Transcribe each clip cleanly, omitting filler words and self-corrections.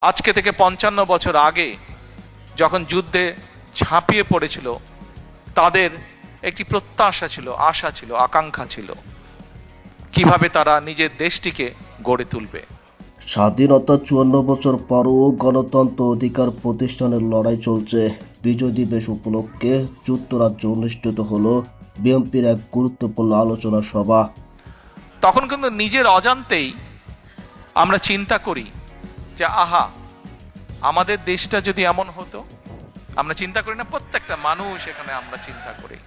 আজকে থেকে ৫৫ বছর আগে যখন যুদ্ধে ঝাঁপিয়ে পড়েছিল, তাদের একটি প্রত্যাশা ছিল, আশা ছিল, আকাঙ্ক্ষা ছিল কিভাবে তারা নিজের দেশটিকে গড়ে তুলবে। স্বাধীনতা ৫৪ বছর পরও গণতন্ত্র অধিকার প্রতিষ্ঠানের লড়াই চলছে। বিজয় দিবস উপলক্ষে যুক্তরাজ্যে অনুষ্ঠিত হলো বিএনপির এক গুরুত্বপূর্ণ আলোচনা সভা। তখন কিন্তু নিজের অজান্তেই আমরা চিন্তা করি যে আহা, আমাদের দেশটা যদি এমন হতো। আমরা চিন্তা করি না, প্রত্যেকটা মানুষ এখানে আমরা চিন্তা করি।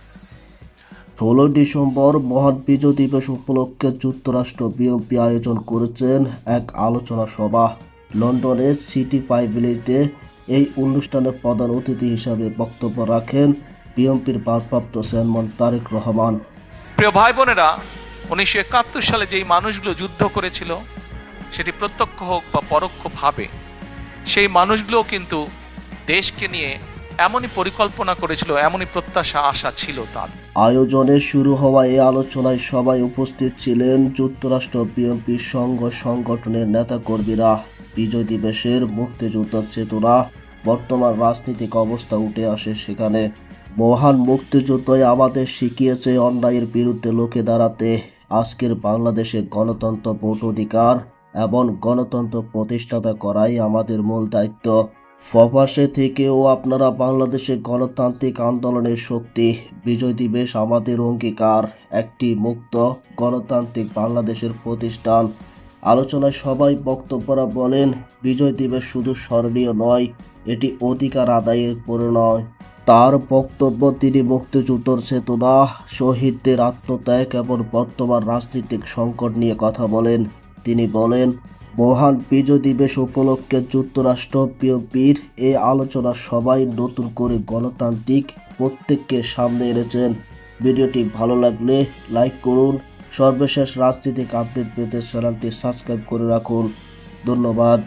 ১৬ ডিসেম্বর মহান বিজয় দিবস উপলক্ষে যুক্তরাষ্ট্র বিএনপি আয়োজন করেছেন এক আলোচনা সভা। লন্ডনের সিটি প্যাভিলিয়নে এই অনুষ্ঠানে প্রধান অতিথি হিসাবে বক্তব্য রাখেন বিএনপির ভারপ্রাপ্ত চেয়ারম্যান তারেক রহমান। প্রিয় ভাই বোনেরা, ১৯৭১ সালে যেই মানুষগুলো যুদ্ধ করেছিল, সেটি প্রত্যক্ষ হোক বা পরোক্ষভাবে, সেই মানুষগুলো কিন্তু দেশকে নিয়ে এমনই পরিকল্পনা করেছিল, এমনই প্রত্যাশা আশা ছিল তার। আয়োজনে শুরু হওয়া এই আলোচনায় সবাই উপস্থিত ছিলেন যুক্তরাষ্ট্র বিএনপির সংগঠনের নেতাকর্মীরা। বিজয় দিবসের মুক্তিযুদ্ধের চেতনা, বর্তমান রাজনৈতিক অবস্থা উঠে আসে সেখানে। মহান মুক্তিযুদ্ধই আমাদের শিখিয়েছে অন্যায়ের বিরুদ্ধে রুখে দাঁড়াতে। আজকের বাংলাদেশে গণতন্ত্র, ভোট অধিকার এবং গণতন্ত্র প্রতিষ্ঠাতা করাই আমাদের মূল দায়িত্ব। প্রবাসে থেকেও আপনারা বাংলাদেশের গণতান্ত্রিক আন্দোলনের শক্তি। বিজয় দিবস আমাদের অঙ্গীকার, একটি মুক্ত গণতান্ত্রিক বাংলাদেশের প্রতিষ্ঠান। আলোচনায় সবাই বক্তব্যরা বলেন, বিজয় দিবস শুধু স্মরণীয় নয়, এটি অধিকার আদায়ের পরিণয়। তার বক্তব্য তিনি মুক্তিযুদ্ধের চেতনা, শহীদদের আত্মত্যাগ এবং বর্তমান রাজনৈতিক সংকট নিয়ে কথা বলেন। তিনি বলেন, মহান বিজয় দিবস উপলক্ষে যুক্তরাষ্ট্র বিএনপির এই আলোচনা সবাই নতুন করে গণতান্ত্রিক প্রত্যেককে সামনে এনেছেন। ভিডিওটি ভালো লাগলে লাইক করুন। সর্বশেষ রাজনৈতিক আপডেট পেতে চ্যানেলটি সাবস্ক্রাইব করে রাখুন। ধন্যবাদ।